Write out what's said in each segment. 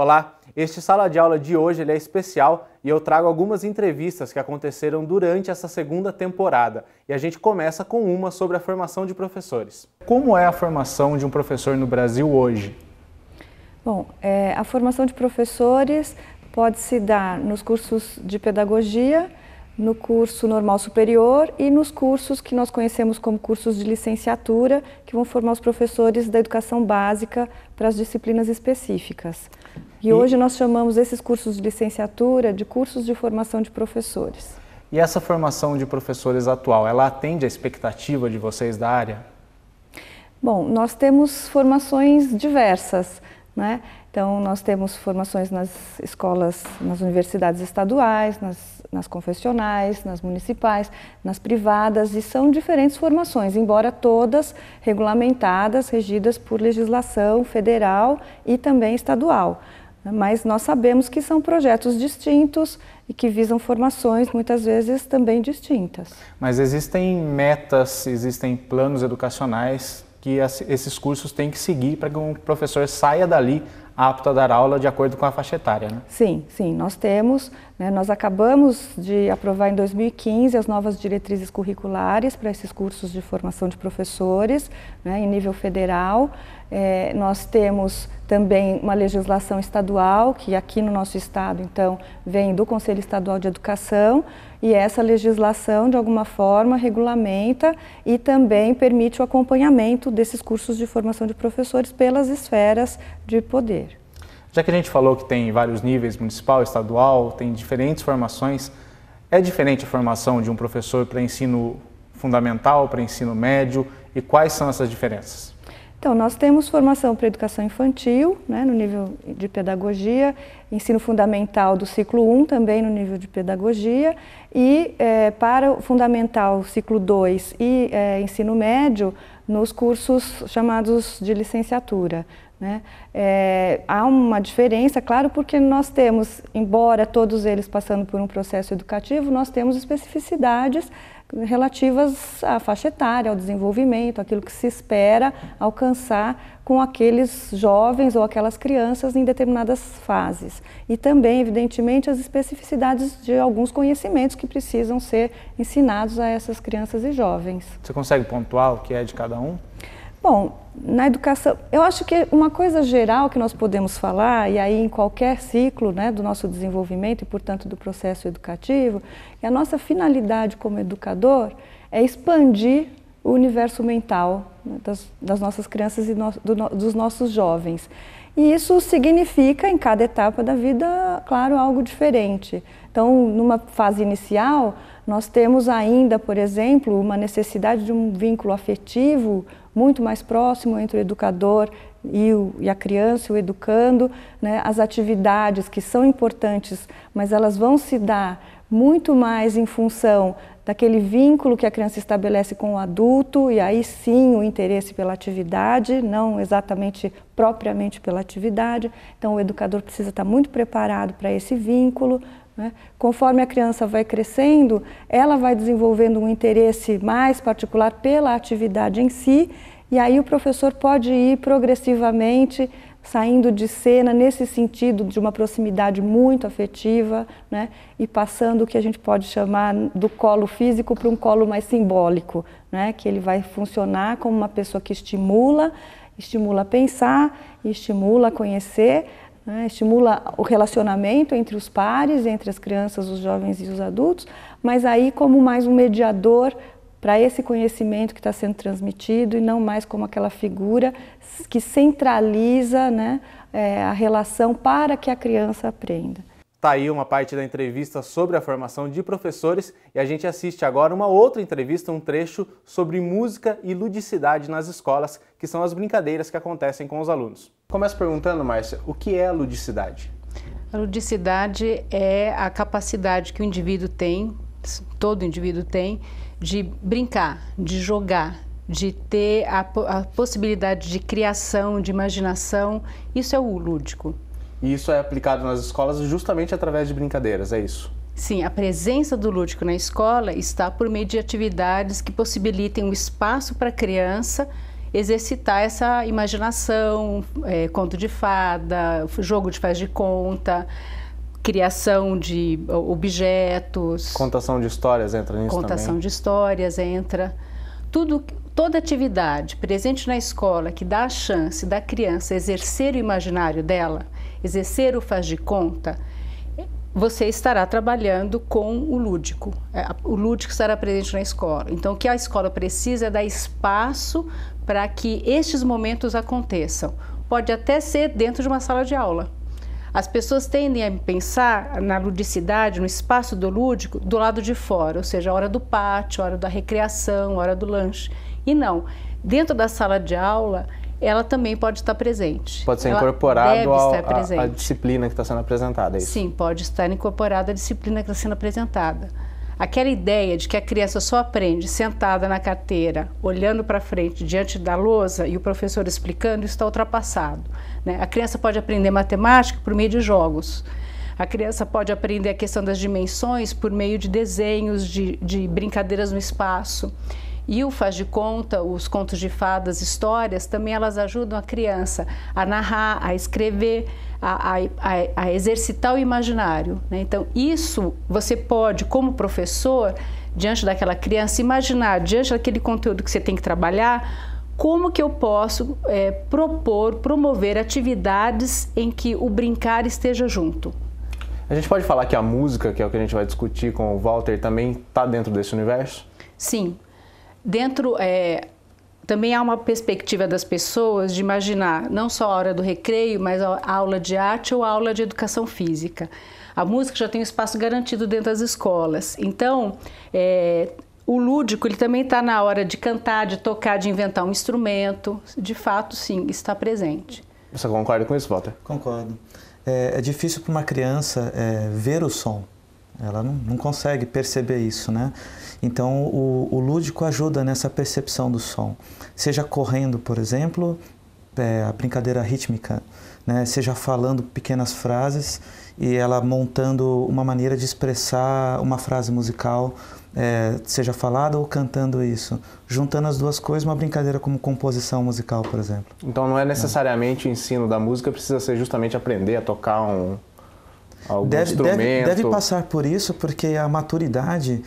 Olá, este Sala de Aula de hoje ele é especial e eu trago algumas entrevistas que aconteceram durante essa segunda temporada. E a gente começa com uma sobre a formação de professores. Como é a formação de um professor no Brasil hoje? Bom, a formação de professores pode se dar nos cursos de pedagogia, no curso normal superior e nos cursos que nós conhecemos como cursos de licenciatura, que vão formar os professores da educação básica para as disciplinas específicas. E hoje nós chamamos esses cursos de licenciatura de cursos de formação de professores. E essa formação de professores atual, ela atende à expectativa de vocês da área? Bom, nós temos formações diversas, né? Então, nós temos formações nas escolas, nas universidades estaduais, nas confessionais, nas municipais, nas privadas, e são diferentes formações, embora todas regulamentadas, regidas por legislação federal e também estadual. Mas nós sabemos que são projetos distintos e que visam formações muitas vezes também distintas. Mas existem metas, existem planos educacionais que esses cursos têm que seguir para que um professor saia dali apto a dar aula de acordo com a faixa etária, né? Sim, nós temos, né, nós acabamos de aprovar em 2015 as novas diretrizes curriculares para esses cursos de formação de professores, né, em nível federal. Nós temos também uma legislação estadual, que aqui no nosso estado, então, vem do Conselho Estadual de Educação, e essa legislação, de alguma forma, regulamenta e também permite o acompanhamento desses cursos de formação de professores pelas esferas de poder. Já que a gente falou que tem vários níveis, municipal, estadual, tem diferentes formações, é diferente a formação de um professor para ensino fundamental, para ensino médio, e quais são essas diferenças? Então, nós temos formação para educação infantil, né, no nível de pedagogia, ensino fundamental do ciclo 1, também no nível de pedagogia, e para o fundamental ciclo 2 e ensino médio, nos cursos chamados de licenciatura, né? Há uma diferença, claro, porque nós temos, embora todos eles passando por um processo educativo, nós temos especificidades relativas à faixa etária, ao desenvolvimento, aquilo que se espera alcançar com aqueles jovens ou aquelas crianças em determinadas fases. E também, evidentemente, as especificidades de alguns conhecimentos que precisam ser ensinados a essas crianças e jovens. Você consegue pontuar o que é de cada um? Bom, na educação, eu acho que uma coisa geral que nós podemos falar, e aí em qualquer ciclo, né, do nosso desenvolvimento e, portanto, do processo educativo, que a nossa finalidade como educador é expandir o universo mental, né, das nossas crianças e dos nossos jovens. E isso significa, em cada etapa da vida, claro, algo diferente. Então, numa fase inicial, nós temos ainda, por exemplo, uma necessidade de um vínculo afetivo muito mais próximo entre o educador e a criança, o educando, né? As atividades que são importantes, mas elas vão se dar muito mais em função daquele vínculo que a criança estabelece com o adulto, e aí sim o interesse pela atividade, não exatamente propriamente pela atividade. Então o educador precisa estar muito preparado para esse vínculo, né? Conforme a criança vai crescendo, ela vai desenvolvendo um interesse mais particular pela atividade em si, e aí o professor pode ir progressivamente saindo de cena nesse sentido de uma proximidade muito afetiva, né? E passando o que a gente pode chamar do colo físico para um colo mais simbólico, né? Que ele vai funcionar como uma pessoa que estimula a pensar, estimula a conhecer, né? Estimula o relacionamento entre os pares, entre as crianças, os jovens e os adultos, mas aí como mais um mediador para esse conhecimento que está sendo transmitido, e não mais como aquela figura que centraliza, né, a relação para que a criança aprenda. Tá aí uma parte da entrevista sobre a formação de professores, e a gente assiste agora uma outra entrevista, um trecho sobre música e ludicidade nas escolas, que são as brincadeiras que acontecem com os alunos. Começo perguntando, Márcia, o que é a ludicidade? A ludicidade é a capacidade que o indivíduo tem, todo indivíduo tem, de brincar, de jogar, de ter a possibilidade de criação, de imaginação. Isso é o lúdico. E isso é aplicado nas escolas justamente através de brincadeiras, é isso? Sim, a presença do lúdico na escola está por meio de atividades que possibilitem um espaço para a criança exercitar essa imaginação, conto de fada, jogo de faz de conta, criação de objetos. Contação de histórias entra nisso também? Contação de histórias entra. Toda atividade presente na escola que dá a chance da criança exercer o imaginário dela, exercer o faz de conta, você estará trabalhando com o lúdico. O lúdico estará presente na escola. Então, o que a escola precisa é dar espaço para que estes momentos aconteçam. Pode até ser dentro de uma sala de aula. As pessoas tendem a pensar na ludicidade, no espaço do lúdico, do lado de fora, ou seja, a hora do pátio, a hora da recreação, a hora do lanche. E não, dentro da sala de aula, ela também pode estar presente. Pode ser incorporado à disciplina que está sendo apresentada, é isso? Sim, pode estar incorporada à disciplina que está sendo apresentada. Aquela ideia de que a criança só aprende sentada na carteira, olhando para frente, diante da lousa e o professor explicando, isso está ultrapassado, né? A criança pode aprender matemática por meio de jogos. A criança pode aprender a questão das dimensões por meio de desenhos, de brincadeiras no espaço. E o faz de conta, os contos de fadas, histórias, também elas ajudam a criança a narrar, a escrever, a exercitar o imaginário, né? Então, isso você pode, como professor, diante daquela criança, imaginar, diante daquele conteúdo que você tem que trabalhar, como que eu posso promover atividades em que o brincar esteja junto. A gente pode falar que a música, que é o que a gente vai discutir com o Walter, também está dentro desse universo? Sim. Também há uma perspectiva das pessoas de imaginar não só a hora do recreio, mas a aula de arte ou a aula de educação física. A música já tem um espaço garantido dentro das escolas. Então, o lúdico ele também está na hora de cantar, de tocar, de inventar um instrumento. De fato, sim, está presente. Você concorda com isso, Walter? Concordo. É difícil para uma criança ver o som. Ela não consegue perceber isso, né? Então, o lúdico ajuda nessa percepção do som. Seja correndo, por exemplo, a brincadeira rítmica, né? Seja falando pequenas frases e ela montando uma maneira de expressar uma frase musical, seja falada ou cantando isso. Juntando as duas coisas, uma brincadeira como composição musical, por exemplo. Então, não é necessariamente o ensino da música, precisa ser justamente aprender a tocar algum instrumento. Deve passar por isso, porque a maturidade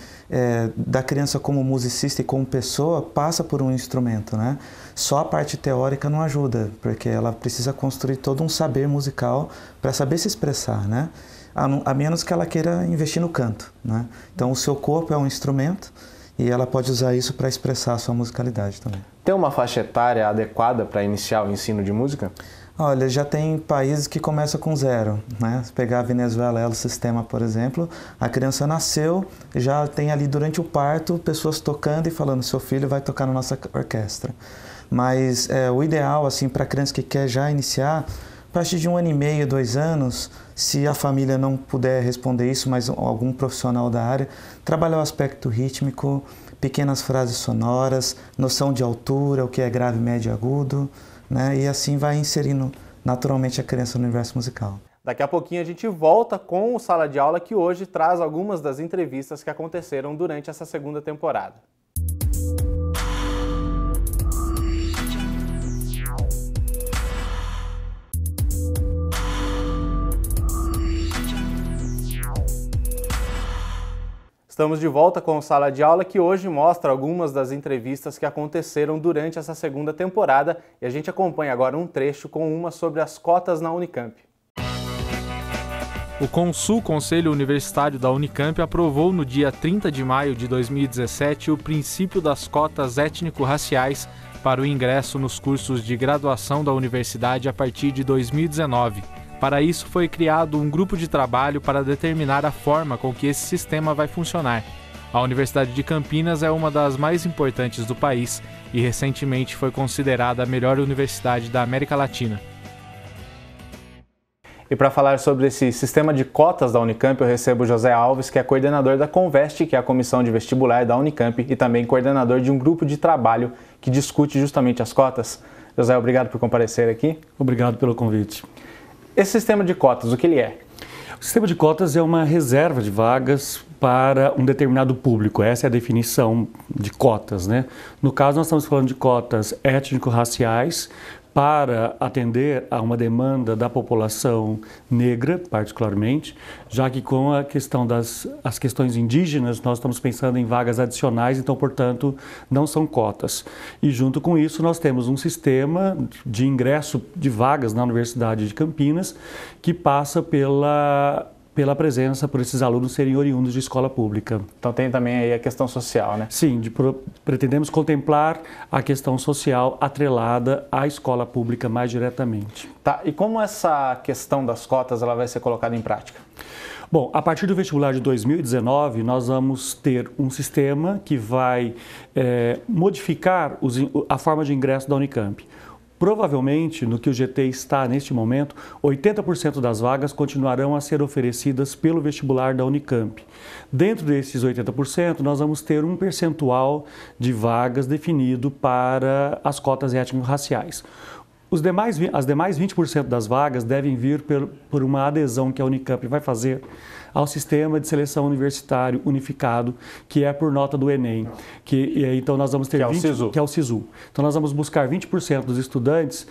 da criança como musicista e como pessoa passa por um instrumento, né? Só a parte teórica não ajuda, porque ela precisa construir todo um saber musical para saber se expressar, né? A menos que ela queira investir no canto, né? Então, o seu corpo é um instrumento e ela pode usar isso para expressar a sua musicalidade também. Tem uma faixa etária adequada para iniciar o ensino de música? Olha, já tem países que começam com 0, né? Se pegar a Venezuela, o sistema, por exemplo, a criança nasceu, já tem ali durante o parto pessoas tocando e falando, seu filho vai tocar na nossa orquestra. Mas o ideal, assim, para a criança que quer já iniciar, a partir de 1 ano e meio, 2 anos, se a família não puder responder isso, mas algum profissional da área, trabalhar o aspecto rítmico, pequenas frases sonoras, noção de altura, o que é grave, médio e agudo, né? E assim vai inserindo naturalmente a criança no universo musical. Daqui a pouquinho a gente volta com o Sala de Aula, que hoje traz algumas das entrevistas que aconteceram durante essa segunda temporada. Estamos de volta com o Sala de Aula, que hoje mostra algumas das entrevistas que aconteceram durante essa segunda temporada, e a gente acompanha agora um trecho com uma sobre as cotas na Unicamp. O CONSU, Conselho Universitário da Unicamp, aprovou no dia 30 de maio de 2017 o princípio das cotas étnico-raciais para o ingresso nos cursos de graduação da universidade a partir de 2019. Para isso, foi criado um grupo de trabalho para determinar a forma com que esse sistema vai funcionar. A Universidade de Campinas é uma das mais importantes do país e recentemente foi considerada a melhor universidade da América Latina. E para falar sobre esse sistema de cotas da Unicamp, eu recebo José Alves, que é coordenador da Conveste, que é a comissão de vestibular da Unicamp, e também coordenador de um grupo de trabalho que discute justamente as cotas. José, obrigado por comparecer aqui. Obrigado pelo convite. Esse sistema de cotas, o que ele é? O sistema de cotas é uma reserva de vagas para um determinado público. Essa é a definição de cotas, né? No caso, nós estamos falando de cotas étnico-raciais para atender a uma demanda da população negra, particularmente, já que com a questão as questões indígenas, nós estamos pensando em vagas adicionais, então, portanto, não são cotas. E junto com isso, nós temos um sistema de ingresso de vagas na Universidade de Campinas que passa pela presença, por esses alunos serem oriundos de escola pública. Então tem também aí a questão social, né? Sim, pretendemos contemplar a questão social atrelada à escola pública mais diretamente. Tá, e como essa questão das cotas ela vai ser colocada em prática? Bom, a partir do vestibular de 2019, nós vamos ter um sistema que vai modificar a forma de ingresso da Unicamp. Provavelmente, no que o GT está neste momento, 80% das vagas continuarão a ser oferecidas pelo vestibular da Unicamp. Dentro desses 80%, nós vamos ter um percentual de vagas definido para as cotas étnico-raciais. As demais 20% das vagas devem vir por uma adesão que a Unicamp vai fazer ao sistema de seleção universitário unificado, que é por nota do Enem, então nós vamos ter que é o SISU. Então nós vamos buscar 20% dos estudantes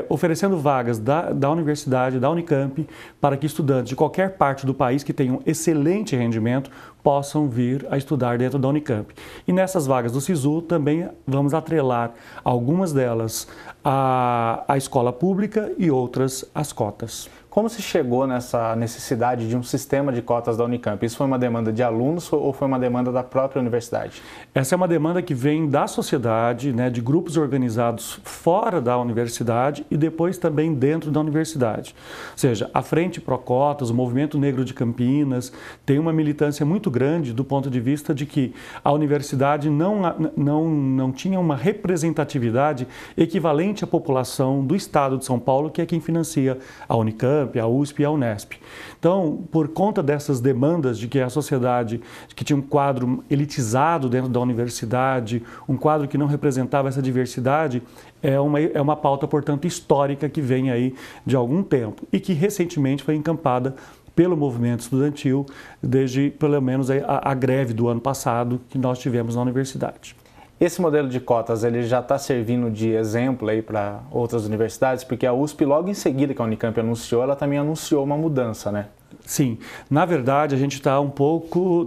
oferecendo vagas da universidade, da Unicamp, para que estudantes de qualquer parte do país que tenham excelente rendimento possam vir a estudar dentro da Unicamp. E nessas vagas do SISU também vamos atrelar algumas delas à escola pública e outras às cotas. Como se chegou nessa necessidade de um sistema de cotas da Unicamp? Isso foi uma demanda de alunos ou foi uma demanda da própria universidade? Essa é uma demanda que vem da sociedade, né, de grupos organizados fora da universidade e depois também dentro da universidade. Ou seja, a Frente Pro Cotas, o Movimento Negro de Campinas, tem uma militância muito grande do ponto de vista de que a universidade não tinha uma representatividade equivalente à população do estado de São Paulo, que é quem financia a Unicamp, a USP e a Unesp. Então, por conta dessas demandas de que a sociedade, que tinha um quadro elitizado dentro da universidade, um quadro que não representava essa diversidade, é uma pauta, portanto, histórica que vem aí de algum tempo e que recentemente foi encampada pelo movimento estudantil desde, pelo menos, a greve do ano passado que nós tivemos na universidade. Esse modelo de cotas ele já está servindo de exemplo aí para outras universidades, porque a USP, logo em seguida que a Unicamp anunciou, ela também anunciou uma mudança, né? Sim, na verdade a gente está um pouco,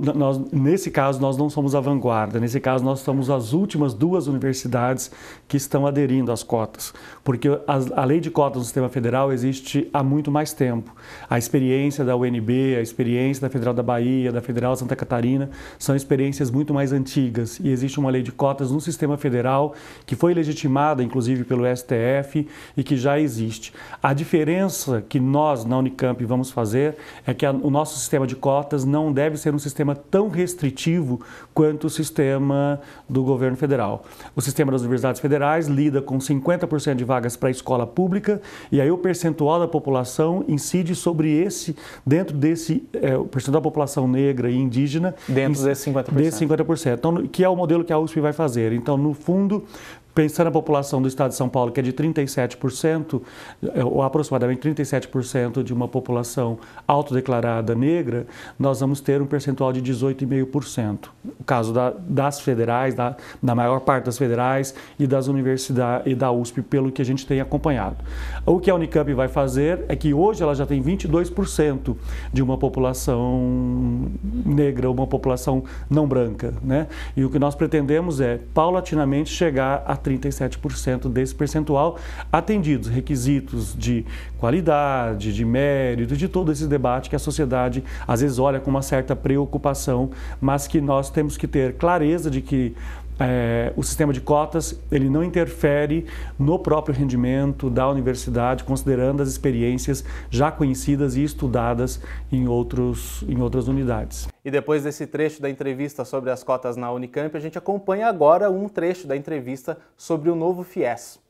nesse caso nós não somos a vanguarda, nesse caso nós somos as últimas duas universidades que estão aderindo às cotas, porque a lei de cotas no sistema federal existe há muito mais tempo. A experiência da UNB, a experiência da Federal da Bahia, da Federal de Santa Catarina, são experiências muito mais antigas e existe uma lei de cotas no sistema federal que foi legitimada inclusive pelo STF e que já existe. A diferença que nós na Unicamp vamos fazer é que o nosso sistema de cotas não deve ser um sistema tão restritivo quanto o sistema do governo federal. O sistema das universidades federais lida com 50% de vagas para a escola pública e aí o percentual da população incide sobre dentro desse, o percentual da população negra e indígena. Dentro desse 50%. Desse 50%, então, que é o modelo que a USP vai fazer. Então, no fundo, pensando na população do estado de São Paulo, que é de 37%, ou aproximadamente 37% de uma população autodeclarada negra, nós vamos ter um percentual de 18,5%. O caso das federais, da maior parte das federais e das universidades e da USP, pelo que a gente tem acompanhado. O que a Unicamp vai fazer é que hoje ela já tem 22% de uma população negra, uma população não branca, né? E o que nós pretendemos é, paulatinamente, chegar a 37% desse percentual, atendidos requisitos de qualidade, de mérito, de todo esse debate que a sociedade às vezes olha com uma certa preocupação, mas que nós temos que ter clareza de que o sistema de cotas ele não interfere no próprio rendimento da universidade, considerando as experiências já conhecidas e estudadas em outras unidades. E depois desse trecho da entrevista sobre as cotas na Unicamp, a gente acompanha agora um trecho da entrevista sobre o novo FIES.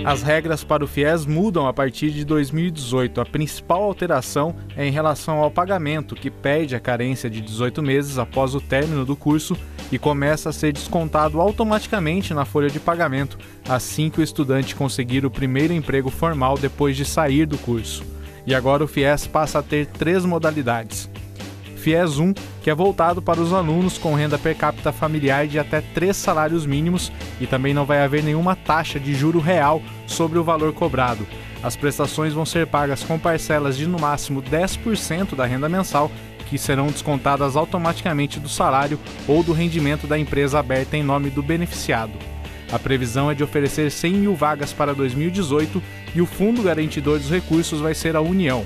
As regras para o FIES mudam a partir de 2018. A principal alteração é em relação ao pagamento, que perde a carência de 18 meses após o término do curso e começa a ser descontado automaticamente na folha de pagamento, assim que o estudante conseguir o primeiro emprego formal depois de sair do curso. e agora o FIES passa a ter 3 modalidades. FIES 1, que é voltado para os alunos com renda per capita familiar de até 3 salários mínimos e também não vai haver nenhuma taxa de juro real sobre o valor cobrado. As prestações vão ser pagas com parcelas de no máximo 10% da renda mensal, que serão descontadas automaticamente do salário ou do rendimento da empresa aberta em nome do beneficiado. A previsão é de oferecer 100 mil vagas para 2018 e o Fundo Garantidor dos Recursos vai ser a União.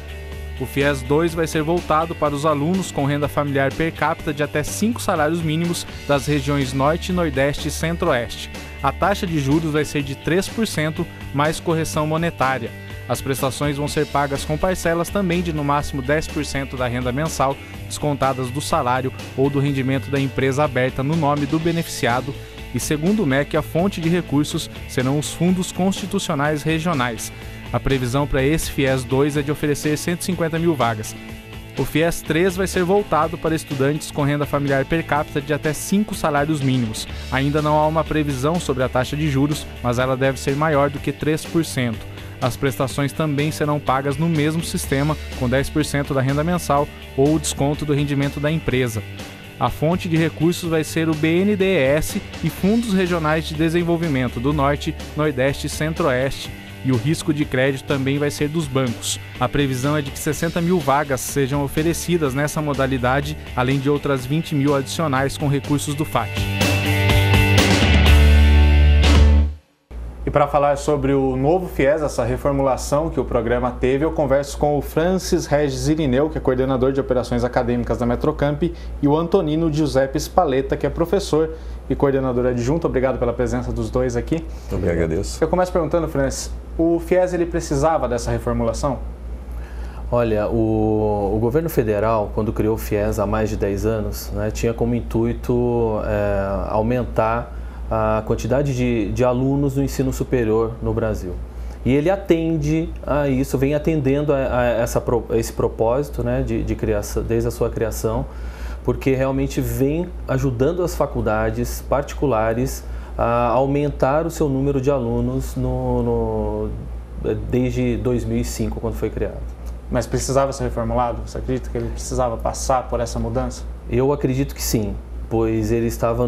O FIES 2 vai ser voltado para os alunos com renda familiar per capita de até 5 salários mínimos das regiões Norte, Nordeste e Centro-Oeste. A taxa de juros vai ser de 3% mais correção monetária. As prestações vão ser pagas com parcelas também de no máximo 10% da renda mensal, descontadas do salário ou do rendimento da empresa aberta no nome do beneficiado. E segundo o MEC, a fonte de recursos serão os fundos constitucionais regionais. A previsão para esse FIES 2 é de oferecer 150 mil vagas. O FIES 3 vai ser voltado para estudantes com renda familiar per capita de até 5 salários mínimos. Ainda não há uma previsão sobre a taxa de juros, mas ela deve ser maior do que 3%. As prestações também serão pagas no mesmo sistema, com 10% da renda mensal ou o desconto do rendimento da empresa. A fonte de recursos vai ser o BNDES e Fundos Regionais de Desenvolvimento do Norte, Nordeste e Centro-Oeste, e o risco de crédito também vai ser dos bancos. A previsão é de que 60 mil vagas sejam oferecidas nessa modalidade, além de outras 20 mil adicionais com recursos do FAT. E para falar sobre o novo FIES, essa reformulação que o programa teve, eu converso com o Francis Regis Irineu, que é coordenador de operações acadêmicas da Metrocamp, e o Antonino Giuseppe Spaletta, que é professor e coordenador adjunto. Obrigado pela presença dos dois aqui. Eu agradeço. Eu começo perguntando, Francis, o FIES ele precisava dessa reformulação? Olha, o governo federal, quando criou o FIES há mais de 10 anos, né, tinha como intuito aumentar a quantidade de alunos no ensino superior no Brasil. E ele atende a isso, vem atendendo a esse propósito, né, de criação, desde a sua criação, porque realmente vem ajudando as faculdades particulares a aumentar o seu número de alunos desde 2005, quando foi criado. Mas precisava ser reformulado? Você acredita que ele precisava passar por essa mudança? Eu acredito que sim, pois ele estava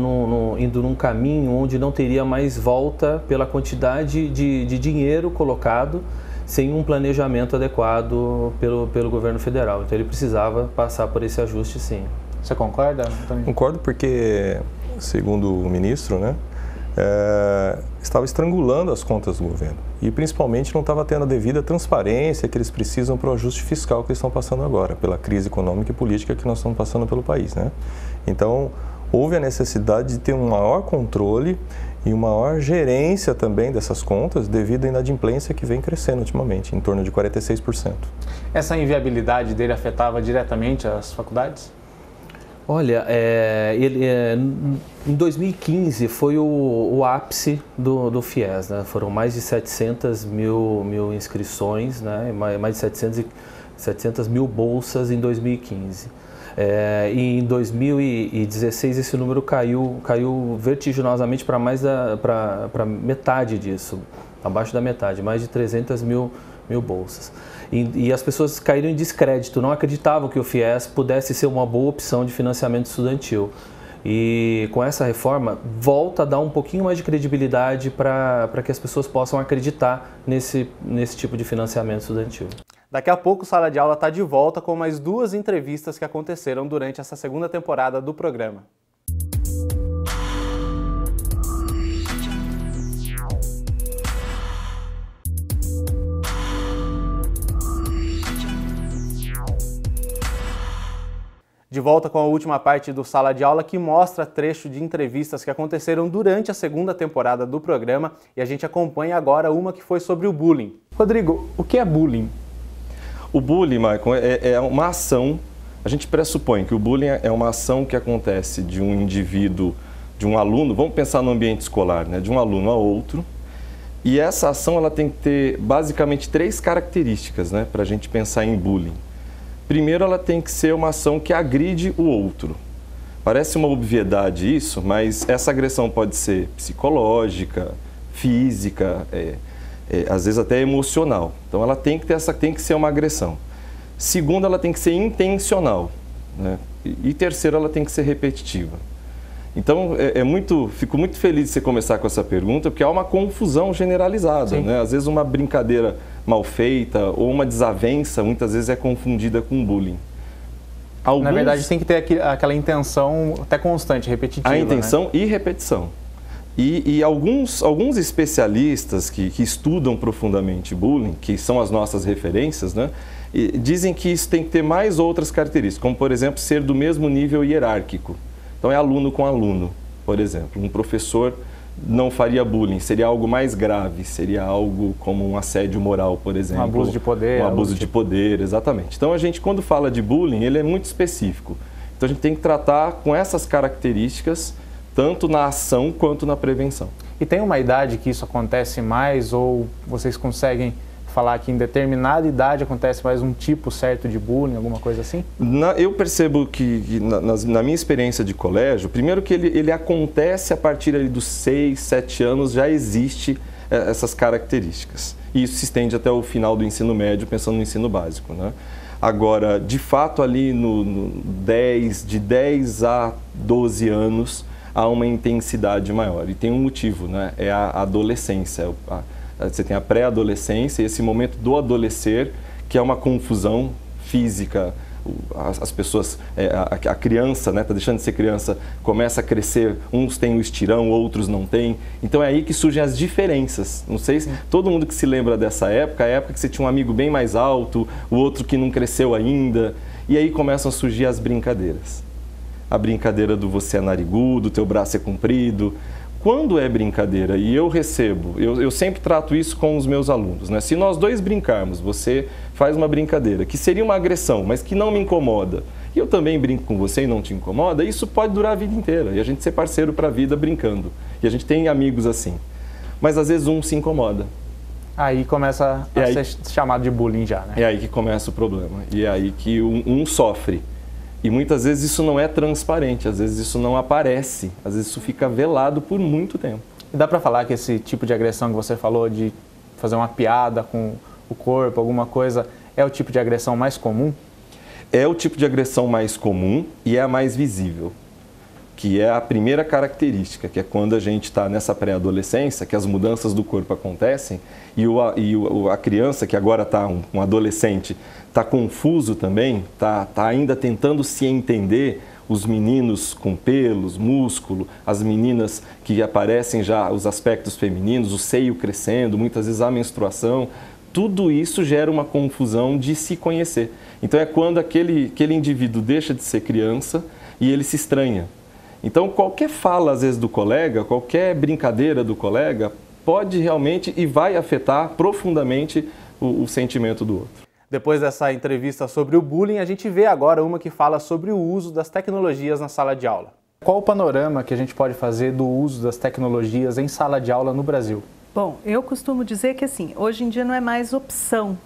indo num caminho onde não teria mais volta pela quantidade de dinheiro colocado sem um planejamento adequado pelo governo federal. Então ele precisava passar por esse ajuste, sim. Você concorda, Antônio? Concordo porque, segundo o ministro, né, estava estrangulando as contas do governo e principalmente não estava tendo a devida transparência que eles precisam para o ajuste fiscal que eles estão passando agora, pela crise econômica e política que nós estamos passando pelo país, né? Então, houve a necessidade de ter um maior controle e uma maior gerência também dessas contas devido à inadimplência que vem crescendo ultimamente, em torno de 46%. Essa inviabilidade dele afetava diretamente as faculdades? Olha, em 2015 foi o ápice do FIES, né? Foram mais de 700 mil inscrições, né? Mais de 700 mil bolsas em 2015. E em 2016 esse número caiu vertiginosamente para para metade disso, abaixo da metade, mais de 300 mil bolsas. E as pessoas caíram em descrédito, não acreditavam que o FIES pudesse ser uma boa opção de financiamento estudantil. E com essa reforma, volta a dar um pouquinho mais de credibilidade para que as pessoas possam acreditar nesse tipo de financiamento estudantil. Daqui a pouco o Sala de Aula está de volta com mais 2 entrevistas que aconteceram durante essa segunda temporada do programa. De volta com a última parte do Sala de Aula, que mostra trecho de entrevistas que aconteceram durante a segunda temporada do programa, e a gente acompanha agora uma que foi sobre o bullying. Rodrigo, o que é bullying? O bullying, Michael, é uma ação, a gente pressupõe que o bullying é uma ação que acontece de um indivíduo, de um aluno, vamos pensar no ambiente escolar, né, de um aluno a outro, e essa ação ela tem que ter basicamente 3 características, né, para a gente pensar em bullying. Primeiro, ela tem que ser uma ação que agride o outro. Parece uma obviedade isso, mas essa agressão pode ser psicológica, física, às vezes até emocional. Então ela tem que ser uma agressão. Segundo, ela tem que ser intencional, né? E terceiro, ela tem que ser repetitiva. Então, fico muito feliz de você começar com essa pergunta, porque há uma confusão generalizada, né? Às vezes uma brincadeira mal feita ou uma desavença, muitas vezes é confundida com bullying. Na verdade, tem que ter aquela intenção até constante, repetitiva. A intenção, né? E repetição. E alguns especialistas que estudam profundamente bullying, que são as nossas referências, né, dizem que isso tem que ter mais outras características, como, por exemplo, ser do mesmo nível hierárquico. Então, é aluno com aluno, por exemplo. Um professor não faria bullying, seria algo mais grave, seria algo como um assédio moral, por exemplo. Um abuso de poder. Um abuso de poder, exatamente. Então, a gente, quando fala de bullying, ele é muito específico. Então, a gente tem que tratar com essas características, tanto na ação quanto na prevenção. E tem uma idade que isso acontece mais, ou vocês conseguem falar que em determinada idade acontece mais um tipo certo de bullying, alguma coisa assim? Eu percebo que na minha experiência de colégio, primeiro que ele acontece a partir ali dos 6, 7 anos, já existe essas características. E isso se estende até o final do ensino médio, pensando no ensino básico, né? Agora, de fato, ali de 10 a 12 anos, há uma intensidade maior. E tem um motivo, né? É a adolescência. Você tem a pré-adolescência e esse momento do adolescer, que é uma confusão física. As pessoas, a criança, né, tá deixando de ser criança, começa a crescer, uns têm o estirão, outros não têm. Então é aí que surgem as diferenças. Não sei se todo mundo que se lembra dessa época, a época que você tinha um amigo bem mais alto, o outro que não cresceu ainda. E aí começam a surgir as brincadeiras. A brincadeira do você é narigudo, teu braço é comprido. Quando é brincadeira, e eu sempre trato isso com os meus alunos, né? Se nós dois brincarmos, você faz uma brincadeira que seria uma agressão, mas que não me incomoda, e eu também brinco com você e não te incomoda, isso pode durar a vida inteira, e a gente ser parceiro para a vida brincando. E a gente tem amigos assim. Mas às vezes um se incomoda. Aí começa a ser chamado de bullying já, né? É aí que começa o problema. E é aí que um sofre. E muitas vezes isso não é transparente, às vezes isso não aparece, às vezes isso fica velado por muito tempo. E dá para falar que esse tipo de agressão que você falou, de fazer uma piada com o corpo, alguma coisa, é o tipo de agressão mais comum? É o tipo de agressão mais comum e é a mais visível, que é a primeira característica, que é quando a gente está nessa pré-adolescência, que as mudanças do corpo acontecem e a criança, que agora está um adolescente, está confuso também, está ainda tentando se entender, os meninos com pelos, músculo, as meninas que aparecem já os aspectos femininos, o seio crescendo, muitas vezes a menstruação, tudo isso gera uma confusão de se conhecer. Então é quando aquele indivíduo deixa de ser criança e ele se estranha. Então qualquer fala às vezes do colega, qualquer brincadeira do colega pode realmente e vai afetar profundamente o sentimento do outro. Depois dessa entrevista sobre o bullying, a gente vê agora uma que fala sobre o uso das tecnologias na sala de aula. Qual o panorama que a gente pode fazer do uso das tecnologias em sala de aula no Brasil? Bom, eu costumo dizer que assim, hoje em dia não é mais opção,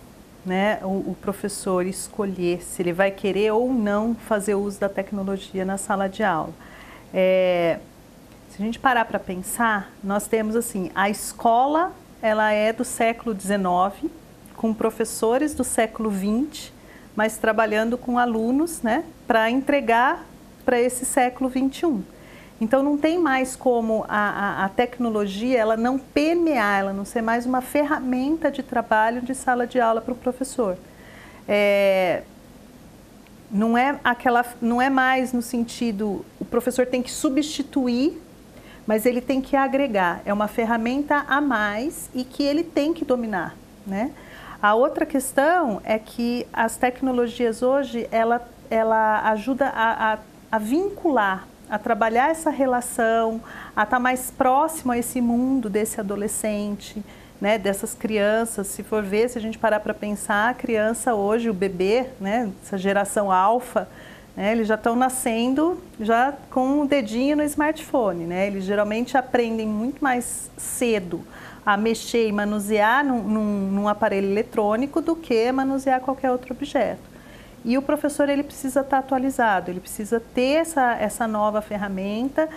né, o professor escolher se ele vai querer ou não fazer uso da tecnologia na sala de aula. Se a gente parar para pensar, nós temos assim, a escola ela é do século XIX, com professores do século XX, mas trabalhando com alunos, né, para entregar para esse século XXI. Então não tem mais como a tecnologia ela não permear, ela não ser mais uma ferramenta de trabalho de sala de aula para o professor. Não é mais no sentido, o professor tem que substituir, mas ele tem que agregar. É uma ferramenta a mais e que ele tem que dominar, né? A outra questão é que as tecnologias hoje, ela ajuda a vincular, a trabalhar essa relação, a estar mais próximo a esse mundo desse adolescente, né, dessas crianças. Se for ver, se a gente parar para pensar, a criança hoje, o bebê, né, essa geração alfa, né, eles já estão nascendo já com o dedinho no smartphone, né? Eles geralmente aprendem muito mais cedo a mexer e manusear num aparelho eletrônico do que manusear qualquer outro objeto. E o professor ele precisa estar atualizado, ele precisa ter essa nova ferramenta,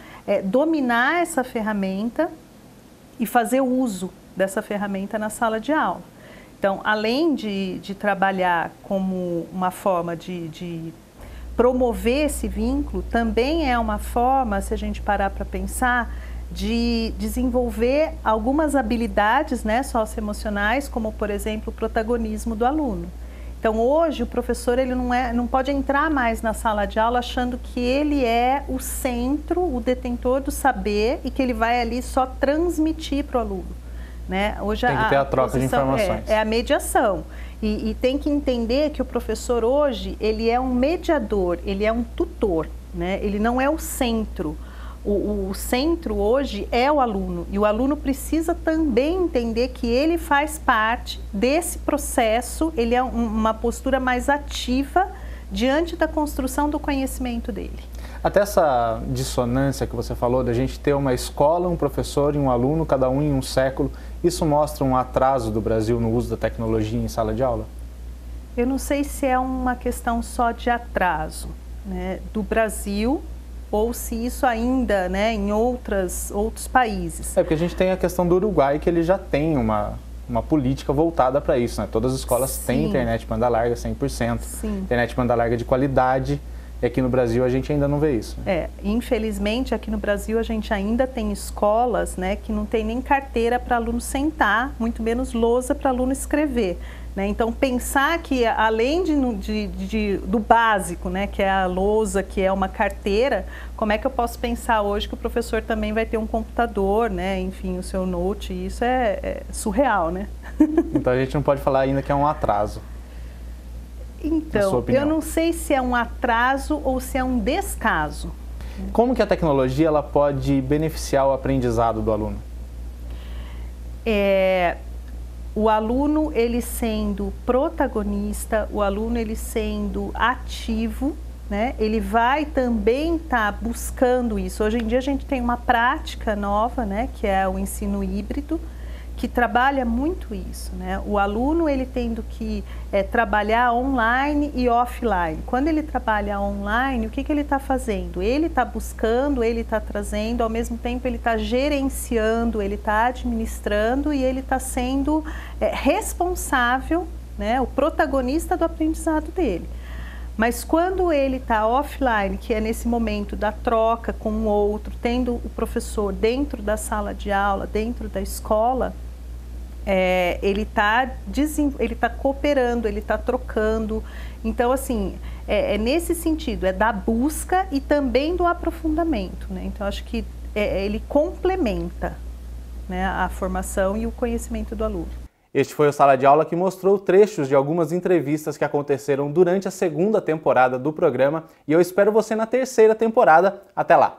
dominar essa ferramenta e fazer uso dessa ferramenta na sala de aula. Então, além de trabalhar como uma forma de promover esse vínculo, também é uma forma, se a gente parar para pensar, de desenvolver algumas habilidades, né, socioemocionais, como, por exemplo, o protagonismo do aluno. Então, hoje, o professor ele não pode entrar mais na sala de aula achando que ele é o centro, o detentor do saber e que ele vai ali só transmitir para o aluno. Né? Hoje tem que ter a troca de informações. É a mediação. E tem que entender que o professor hoje, ele é um mediador, ele é um tutor, né? Ele não é o centro. O centro hoje é o aluno, e o aluno precisa também entender que ele faz parte desse processo, ele é uma postura mais ativa diante da construção do conhecimento dele. Até essa dissonância que você falou, da gente ter uma escola, um professor e um aluno, cada um em um século, isso mostra um atraso do Brasil no uso da tecnologia em sala de aula? Eu não sei se é uma questão só de atraso, né, do Brasil, ou se isso ainda, né, em outros países. É porque a gente tem a questão do Uruguai, que ele já tem uma política voltada para isso, né? Todas as escolas têm internet banda larga 100%, internet banda larga de qualidade, e aqui no Brasil a gente ainda não vê isso. Infelizmente aqui no Brasil a gente ainda tem escolas, né, que não tem nem carteira para aluno sentar, muito menos lousa para aluno escrever. Né? Então, pensar que além do básico, né, que é a lousa, que é uma carteira, como é que eu posso pensar hoje que o professor também vai ter um computador, né, enfim, o seu note, isso é surreal, né? Então, a gente não pode falar ainda que é um atraso. Então, eu não sei se é um atraso ou se é um descaso. Como que a tecnologia ela pode beneficiar o aprendizado do aluno? O aluno, ele sendo protagonista, o aluno, ele sendo ativo, né? Ele vai também estar buscando isso. Hoje em dia a gente tem uma prática nova, né? Que é o ensino híbrido, que trabalha muito isso, né? O aluno, ele tendo que trabalhar online e offline. Quando ele trabalha online, o que ele está fazendo? Ele está buscando, ele está trazendo, ao mesmo tempo ele está gerenciando, ele está administrando e ele está sendo responsável, né? O protagonista do aprendizado dele. Mas quando ele está offline, que é nesse momento da troca com o outro, tendo o professor dentro da sala de aula, dentro da escola, ele está cooperando, ele está trocando. Então, assim, é nesse sentido, é da busca e também do aprofundamento, né? Então, acho que ele complementa, né, a formação e o conhecimento do aluno. Este foi o Sala de Aula que mostrou trechos de algumas entrevistas que aconteceram durante a segunda temporada do programa e eu espero você na terceira temporada. Até lá!